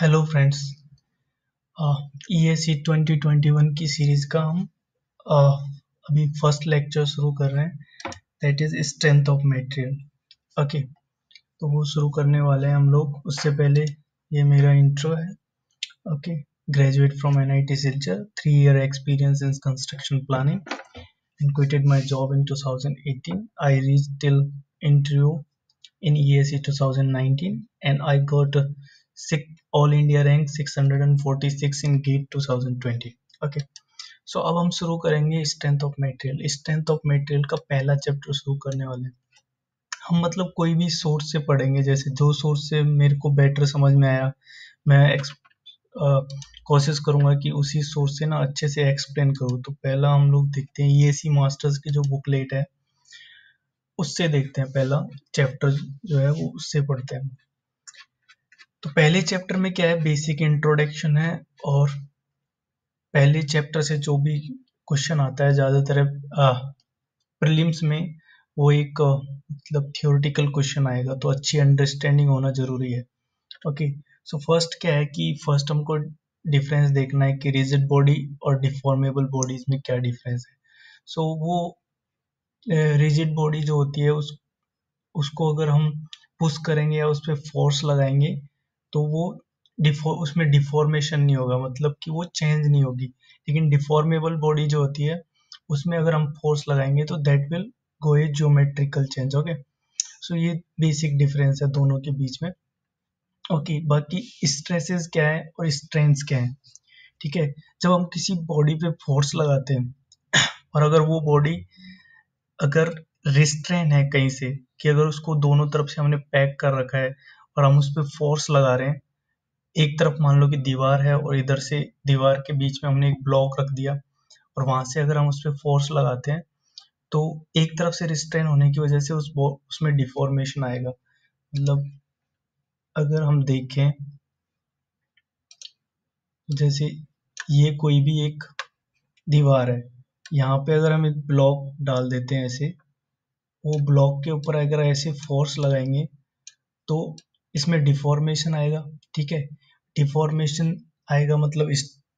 Hello friends. ESE 2021 की series का हम अभी फर्स्ट लेक्चर शुरू कर रहे हैं, that is strength of material. Okay, तो वो शुरू करने वाले हैं हम लोग। उससे पहले ये मेरा इंट्रो है। Okay, graduate from NIT Silchar, 3 year experience in construction planning and quitted my job in 2018. I reached till interview in ESE 2019 and I got All India rank 646 in GATE 2020. Okay, सो अब हम शुरू करेंगे strength of material. Strength of material का पहला chapter शुरू करने वाले हैं हम। मतलब कोई भी सोर्स से पढ़ेंगे, जैसे जो सोर्स से मेरे को बेटर समझ में आया मैं कोशिश करूंगा कि उसी सोर्स से ना अच्छे से एक्सप्लेन करूँ। तो पहला हम लोग देखते हैं ESE मास्टर्स की जो बुकलेट है उससे देखते हैं। पहला चैप्टर जो है वो उससे पढ़ते हैं। तो पहले चैप्टर में क्या है, बेसिक इंट्रोडक्शन है। और पहले चैप्टर से जो भी क्वेश्चन आता है ज़्यादातर प्रीलिम्स में, वो एक मतलब थियोरेटिकल क्वेश्चन आएगा, तो अच्छी अंडरस्टैंडिंग होना जरूरी है। ओके, सो फर्स्ट क्या है कि फर्स्ट हमको डिफरेंस देखना है कि रिजिड बॉडी और डिफॉर्मेबल बॉडीज में क्या डिफरेंस है। सो वो रिजिड बॉडी जो होती है उसको अगर हम पुश करेंगे या उस पर फोर्स लगाएंगे तो वो उसमें डिफॉर्मेशन नहीं होगा, मतलब कि वो चेंज नहीं होगी। लेकिन डिफॉर्मेबल बॉडी जो होती है उसमें अगर हम फोर्स लगाएंगे तो that will go a geometrical change. Okay, so ये बेसिक डिफरेंस है दोनों के बीच में। ओके, बाकी स्ट्रेसेस क्या है और स्ट्रेंथ्स क्या है। ठीक है, जब हम किसी बॉडी पे फोर्स लगाते हैं और अगर वो बॉडी अगर रिस्ट्रेन है कहीं से, कि अगर उसको दोनों तरफ से हमने पैक कर रखा है और हम उस पर फोर्स लगा रहे हैं, एक तरफ मान लो कि दीवार है और इधर से दीवार के बीच में हमने एक ब्लॉक रख दिया और वहां से अगर हम उस पर फोर्स लगाते हैं तो एक तरफ से रिस्ट्रेन होने की वजह से उसमें डिफॉर्मेशन आएगा। मतलब अगर हम देखें, जैसे ये कोई भी एक दीवार है, यहाँ पे अगर हम एक ब्लॉक डाल देते हैं ऐसे, वो ब्लॉक के ऊपर अगर ऐसे फोर्स लगाएंगे तो इसमें डिफॉर्मेशन आएगा। ठीक है, डिफॉर्मेशन आएगा मतलब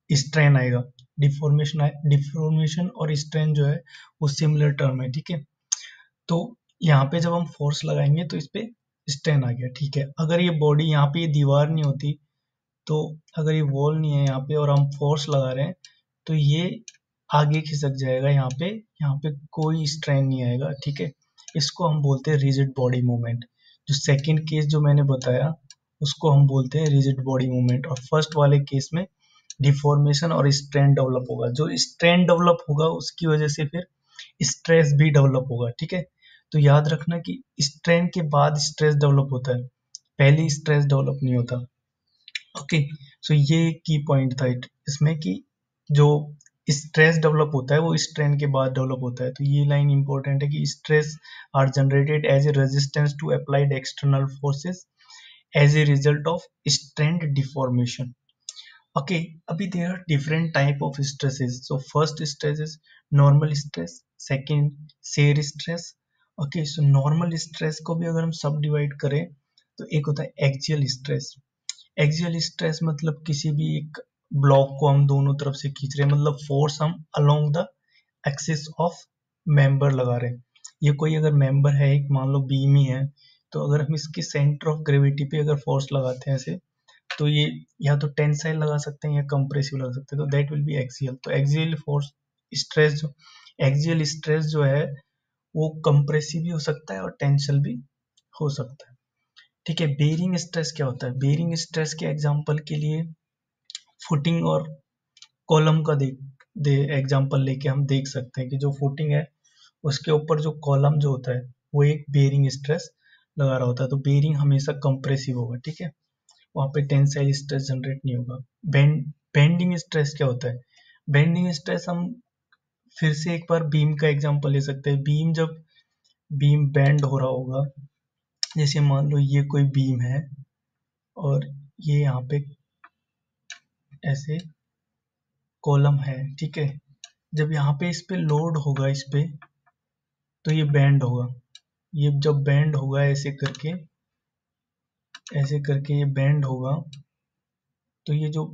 स्ट्रेन आएगा। डिफॉर्मेशन और स्ट्रेन जो है वो सिमिलर टर्म है। ठीक है, तो यहाँ पे जब हम फोर्स लगाएंगे तो इस पे स्ट्रेन आ गया। ठीक है, अगर ये बॉडी यहाँ पे ये दीवार नहीं होती, तो अगर ये वॉल नहीं है यहाँ पे और हम फोर्स लगा रहे हैं तो ये आगे खिसक जाएगा। यहाँ पे कोई स्ट्रेन नहीं आएगा। ठीक है, इसको हम बोलते हैं रिजिड बॉडी मूवमेंट। जो सेकंड केस जो मैंने बताया उसको हम बोलते हैं रिजिड बॉडी मूवमेंट, और फर्स्ट वाले केस में डिफॉर्मेशन और स्ट्रेन डेवलप होगा। जो स्ट्रेन डेवलप होगा उसकी वजह से फिर स्ट्रेस भी डेवलप होगा। ठीक है, तो याद रखना कि स्ट्रेन के बाद स्ट्रेस डेवलप होता है, पहले स्ट्रेस डेवलप नहीं होता। ओके, सो ये की पॉइंट था इसमें कि जो स्ट्रेस डेवलप होता है वो स्ट्रेन के बाद डेवलप होता है। तो ये लाइन इंपॉर्टेंट है कि stress are generated as a resistance to applied external forces as a result of strain deformation. Okay, अभी there are different type of stresses. So first stress is normal stress, second shear stress. Okay, so normal stress को भी अगर हम सब divide करें तो एक होता है एक्सियल स्ट्रेस। एक्सियल स्ट्रेस मतलब किसी भी एक ब्लॉक को हम दोनों तरफ से खींच रहे हैं, मतलब फोर्स हम along the axis of member लगा रहे हैं। ये कोई अगर मेंबर है, एक मान लो बीम ही है, तो अगर हम इसके सेंटर ऑफ ग्रेविटी पे अगर फोर्स लगाते हैं ऐसे, तो ये या तो टेंसाइल लगा सकते हैं या कंप्रेसिव लगा सकते हैं, तो दैट विल बी एक्सियल। तो एक्सियल फोर्स स्ट्रेस जो एक्सियल स्ट्रेस जो है वो कंप्रेसिव भी हो सकता है और टेंसल भी हो सकता है। ठीक है, बेरिंग स्ट्रेस क्या होता है। बेरिंग स्ट्रेस के एग्जांपल के लिए फुटिंग और कॉलम का दे एग्जांपल लेके हम देख सकते हैं कि जो फुटिंग है उसके ऊपर जो कॉलम जो होता है वो एक बेरिंग स्ट्रेस लगा रहा होता है, तो बेरिंग हमेशा कंप्रेसिव होगा। ठीक है, वहाँ पे टेंसाइल स्ट्रेस जनरेट नहीं होगा। बेंडिंग स्ट्रेस क्या होता है। बेंडिंग स्ट्रेस हम फिर से एक बार बीम का एग्जांपल ले सकते हैं। जब बीम बेंड हो रहा होगा, जैसे मान लो ये कोई बीम है और ये यहाँ पे ऐसे कॉलम है। ठीक है, जब यहाँ पे इस पे लोड होगा इस पे, तो ये बैंड होगा। ये जब बैंड होगा ऐसे करके ये बैंड होगा, तो ये जो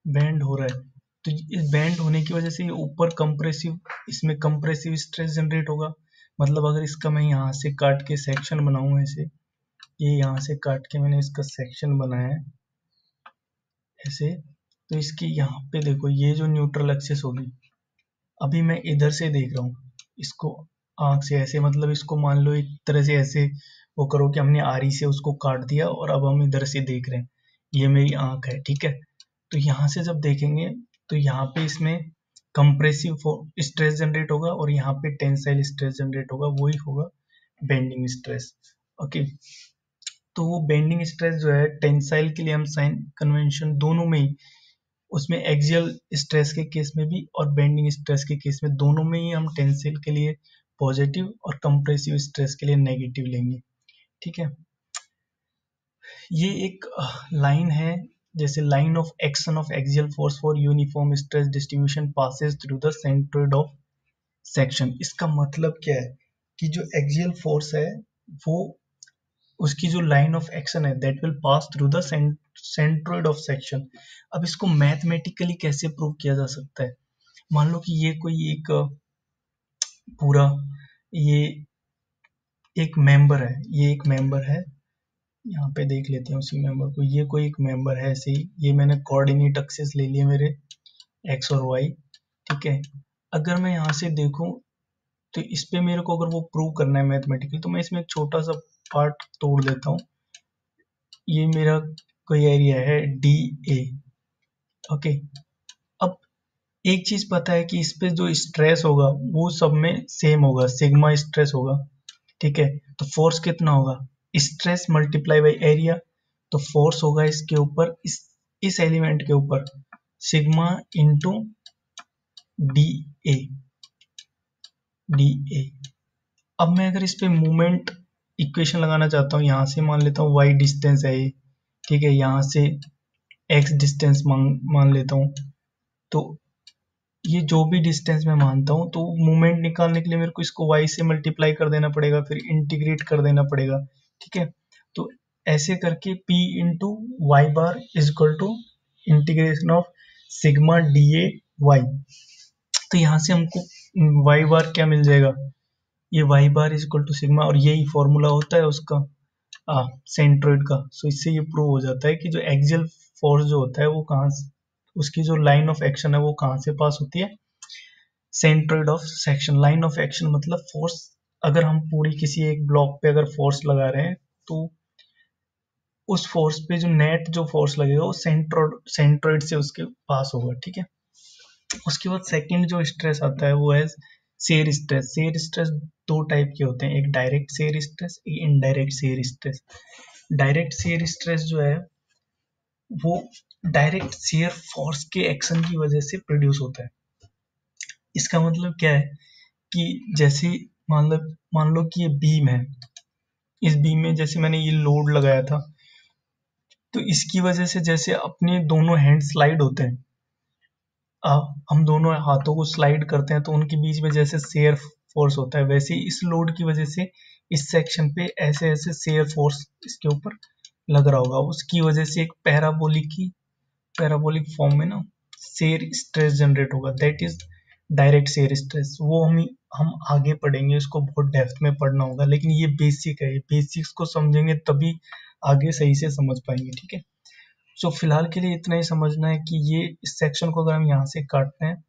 बैंड हो रहा है, तो इस बैंड होने की वजह से ये ऊपर कंप्रेसिव, इसमें कंप्रेसिव स्ट्रेस जनरेट होगा। मतलब अगर इसका मैं यहाँ से काट के सेक्शन बनाऊँ ऐसे, ये यहाँ से काट के मैंने इसका सेक्शन बनाया है ऐसे, तो इसकी यहाँ पे देखो ये जो न्यूट्रल एक्सिस होगी, अभी मैं इधर से देख रहा हूँ इसको आंख से ऐसे, मतलब इसको मान लो एक तरह से ऐसे वो करो कि हमने आरी से उसको काट दिया और अब हम इधर से देख रहे हैं, ये मेरी आंख है, ठीक है। तो यहाँ से जब देखेंगे तो यहाँ पे इसमें कंप्रेसिव स्ट्रेस जनरेट होगा और यहाँ पे टेंसाइल स्ट्रेस जनरेट होगा, वही होगा बेंडिंग स्ट्रेस। ओके, तो वो बेंडिंग स्ट्रेस जो है टेंसाइल के लिए हम साइन कन्वेंशन दोनों में ही, उसमें एक्सियल स्ट्रेस के केस में भी और बेंडिंग स्ट्रेस के केस में, दोनों में ही हम टेंसाइल के लिए पॉजिटिव और कंप्रेसिव स्ट्रेस के लिए नेगेटिव लेंगे, ठीक है। ये एक लाइन है, जैसे line of action of axial force for uniform stress distribution passes through the centroid of section. इसका मतलब क्या है कि जो एक्सियल फोर्स है वो, उसकी जो लाइन ऑफ एक्शन है that will pass through the centroid of section. अब इसको मैथमेटिकली कैसे प्रूव किया जा सकता है? मान लो कि ये कोई एक पूरा, ये एक मेंबर है, ये एक मेंबर है, यहाँ पे देख लेते हैं उसी मेंबर को, ये कोई एक मेंबर है ऐसे ही, ये मैंने कोऑर्डिनेट एक्सिस ले लिए मेरे एक्स और वाई, ठीक है। अगर मैं यहाँ से देखूं तो इस पे मेरे को अगर वो प्रूव करना है मैथमेटिकली, तो मैं इसमें एक छोटा सा पार्ट तोड़ देता हूँ। ये मेरा कोई एरिया है डी ए, ओके। अब एक चीज पता है कि इस पे जो स्ट्रेस होगा वो सब में सेम होगा, सिग्मा स्ट्रेस होगा, ठीक है। तो फोर्स कितना होगा? स्ट्रेस मल्टीप्लाई बाई एरिया, तो फोर्स होगा इसके ऊपर, इस एलिमेंट के ऊपर sigma into D A, D A. अब मैं अगर इस पे मूवमेंट इक्वेशन लगाना चाहता हूँ, यहाँ से मान लेता हूँ y डिस्टेंस है ये, ठीक है, यहाँ से x डिस्टेंस मान लेता हूँ, तो ये जो भी डिस्टेंस मैं मानता हूँ, तो मूवमेंट निकालने के लिए मेरे को इसको y से मल्टीप्लाई कर देना पड़ेगा, फिर इंटीग्रेट कर देना पड़ेगा, ठीक है। तो ऐसे करके p into y bar is equal to integration of sigma d a y. तो यहाँ से हमको y बार क्या मिल जाएगा? ये y bar is equal to sigma, और यही फॉर्मूला होता है उसका सेंट्रोइड का। सो इससे ये प्रूव हो जाता है कि जो एक्सियल फोर्स जो होता है वो कहाँ से, उसकी जो लाइन ऑफ एक्शन है वो कहाँ से पास होती है? Centroid of section. Line of action मतलब फोर्स, अगर हम पूरी किसी एक ब्लॉक पे अगर फोर्स लगा रहे हैं तो उस फोर्स पे जो नेट जो फोर्स लगेगा वो सेंट्रोइड से उसके पास होगा, ठीक है। उसके बाद सेकंड जो स्ट्रेस आता है वो है शेयर स्ट्रेस। शेयर स्ट्रेस दो टाइप के होते हैं, एक डायरेक्ट शेयर स्ट्रेस, एक indirect shear stress. Direct shear stress जो है वो डायरेक्ट शेयर फोर्स के एक्शन की वजह से प्रोड्यूस होता है। इसका मतलब क्या है कि जैसे मान लो कि ये बीम है, इस बीम में जैसे मैंने ये लोड लगाया था, तो इसकी वजह से जैसे अपने दोनों हैंड स्लाइड होते हैं, हम दोनों हाथों को स्लाइड करते हैं तो उनके बीच में जैसे शेयर फोर्स होता है, वैसे ही इस लोड की वजह से इस सेक्शन पे ऐसे ऐसे शेयर फोर्स इसके ऊपर लग रहा होगा, उसकी वजह से एक पैराबोलिक फॉर्म में ना शेयर स्ट्रेस जनरेट होगा, that is direct shear stress. वो हम आगे पढ़ेंगे, उसको बहुत डेप्थ में पढ़ना होगा, लेकिन ये बेसिक है, बेसिक्स को समझेंगे तभी आगे सही से समझ पाएंगे, ठीक है। सो फिलहाल के लिए इतना ही समझना है कि ये इस सेक्शन को अगर हम यहाँ से काटते हैं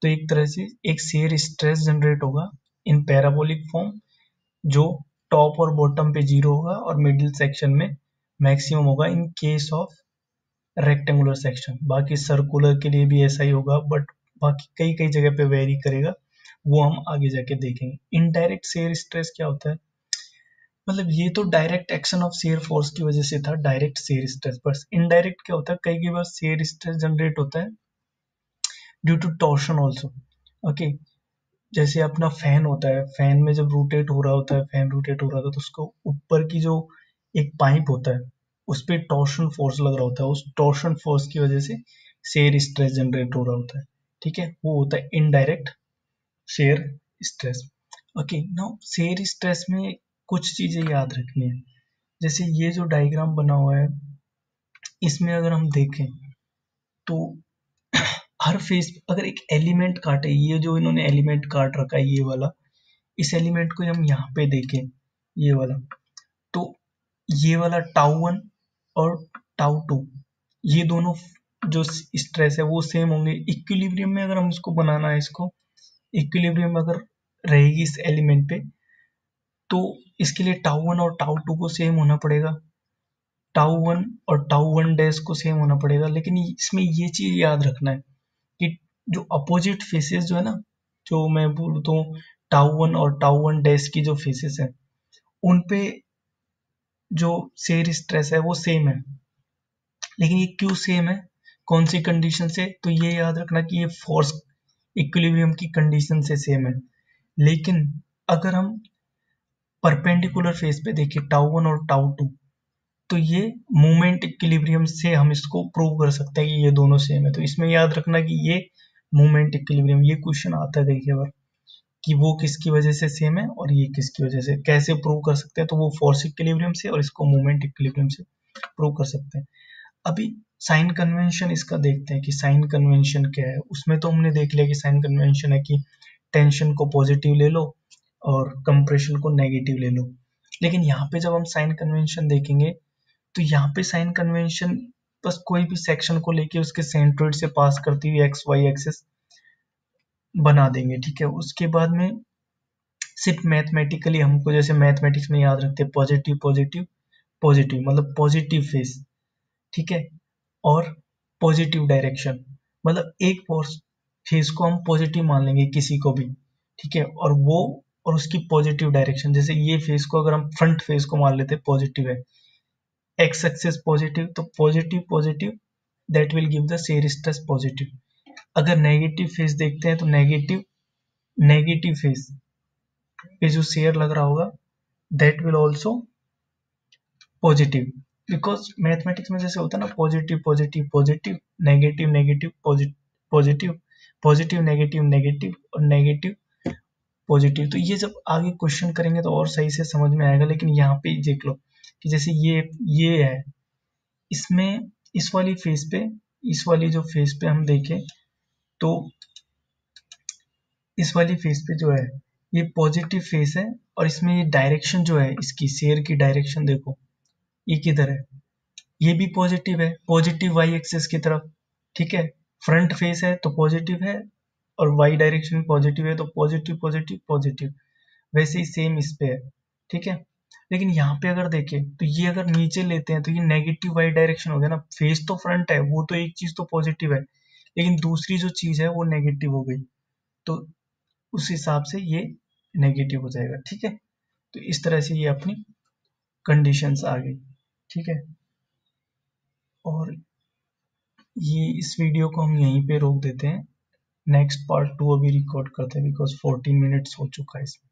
तो एक तरह से एक शेयर स्ट्रेस जनरेट होगा इन पैराबोलिक फॉर्म, जो टॉप और बॉटम पे जीरो होगा और मिडिल सेक्शन में मैक्सिमम होगा in case of rectangular section. बाकी सर्कुलर के लिए भी ऐसा ही होगा, बट बाकी कई कई जगह पे वेरी करेगा, वो हम आगे जाके देखेंगे। इनडायरेक्ट शेयर स्ट्रेस क्या होता है? मतलब ये तो direct action of shear force की वजह से था डायरेक्ट शेयर स्ट्रेस, बस इनडायरेक्ट क्या होता है, कई बार शेयर स्ट्रेस जनरेट होता है due to torsion also, okay. जैसे अपना फैन होता है, फैन में जब रोटेट हो रहा होता है, फैन रोटेट हो रहा था तो उसको ऊपर की जो एक पाइप होता है उस पर टॉर्शन फोर्स लग रहा होता है, उस टॉर्शन फोर्स की वजह से शेयर स्ट्रेस जनरेट हो रहा होता है, ठीक है। वो होता है indirect share stress. Okay, now shear stress में कुछ चीजें याद रखनी है। जैसे ये जो डायग्राम बना हुआ है, इसमें अगर हम देखें तो हर फेस अगर एक एलिमेंट काटे, ये जो इन्होंने एलिमेंट काट रखा है ये वाला, इस एलिमेंट को हम यहाँ पे देखें ये वाला, तो ये वाला टाउ 1 और टाउ 2 ये दोनों जो स्ट्रेस है वो सेम होंगे। इक्विलिब्रियम में अगर हम इसको बनाना है, इसको इक्विलिब्रियम अगर रहेगी इस एलिमेंट पे, तो इसके लिए टाउ 1 और टाउ 2 को सेम होना पड़ेगा, टाउ 1 और टाउ 1 डैश को सेम होना पड़ेगा। लेकिन इसमें ये चीज याद रखना है कि जो अपोजिट फेसेस जो है ना, जो मैं बोलता हूँ टाउ 1 और टाउ 1 डैश की जो फेसेस है, उन पे जो शेयर स्ट्रेस है वो सेम है। लेकिन ये क्यों सेम है, कौन सी कंडीशन से, तो ये याद रखना कि ये फोर्स इक्विलिब्रियम की कंडीशन से सेम है। लेकिन अगर हम परपेंडिकुलर फेस पे देखें टाउ 1 और टाउ 2, तो ये मोमेंट इक्विलिब्रियम से हम इसको प्रूव कर सकते हैं कि ये दोनों सेम है। तो इसमें याद रखना कि ये मोमेंट इक्विलिब्रियम, ये क्वेश्चन आता है देखिए बार, कि वो किसकी वजह से सेम है और ये किसकी वजह से, कैसे प्रूव कर सकते हैं, तो वो फोर्स इक्विलिब्रियम से और इसको मोमेंट इक्विलिब्रियम से प्रूव कर सकते हैं। अभी साइन कन्वेंशन इसका देखते हैं कि साइन कन्वेंशन क्या है। उसमें तो हमने देख लिया कि साइन कन्वेंशन है कि टेंशन को पॉजिटिव ले लो और कंप्रेशन को नेगेटिव ले लो। लेकिन यहाँ पे जब हम साइन कन्वेंशन देखेंगे, तो यहाँ पे साइन कन्वेंशन बस कोई भी सेक्शन को लेके उसके सेंट्रोइड से पास करती हुई एक्स वाई एक्सिस बना देंगे, ठीक है। उसके बाद में सिर्फ मैथमेटिकली हमको, जैसे मैथमेटिक्स में याद रखते हैं पॉजिटिव पॉजिटिव पॉजिटिव, मतलब पॉजिटिव फेस, ठीक है, और पॉजिटिव डायरेक्शन, मतलब एक फेस को हम पॉजिटिव मान लेंगे किसी को भी, ठीक है, और वो और उसकी पॉजिटिव डायरेक्शन, जैसे ये फेस को अगर हम फ्रंट फेस को मान लेते हैं पॉजिटिव है, एक्स एक्सिस पॉजिटिव, तो positive positive that will give the shear stress positive. अगर नेगेटिव फेस देखते हैं तो नेगेटिव नेगेटिव फेस पे जो शेयर लग रहा होगा that will also positive, because mathematics में जैसे होता है ना positive positive positive, negative negative positive positive negative negative और नेगेटिव पॉजिटिव। तो ये जब आगे क्वेश्चन करेंगे तो और सही से समझ में आएगा। लेकिन यहाँ पे देख लो कि जैसे ये है, इसमें इस वाली फेस पे, इस वाली जो फेस पे हम देखें तो इस वाली फेस पे जो है ये पॉजिटिव फेस है, और इसमें ये डायरेक्शन जो है इसकी शेयर की डायरेक्शन देखो ये किधर है, ये भी पॉजिटिव है, पॉजिटिव वाई एक्सिस की तरफ, ठीक है। फ्रंट फेस है तो पॉजिटिव है और वाई डायरेक्शन पॉजिटिव है, तो पॉजिटिव पॉजिटिव पॉजिटिव, वैसे ही सेम इस पे है, ठीक है। लेकिन यहाँ पे अगर देखें तो ये अगर नीचे लेते हैं तो ये नेगेटिव वाई डायरेक्शन हो गया ना, फेस तो फ्रंट है, वो तो एक चीज तो पॉजिटिव है, लेकिन दूसरी जो चीज है वो नेगेटिव हो गई, तो उस हिसाब से ये नेगेटिव हो जाएगा, ठीक है। तो इस तरह से ये अपनी कंडीशंस आ गई, ठीक है। और ये इस वीडियो को हम यहीं पे रोक देते हैं, नेक्स्ट पार्ट 2 अभी रिकॉर्ड करते हैं बिकॉज 14 मिनट्स हो चुका है इसमें।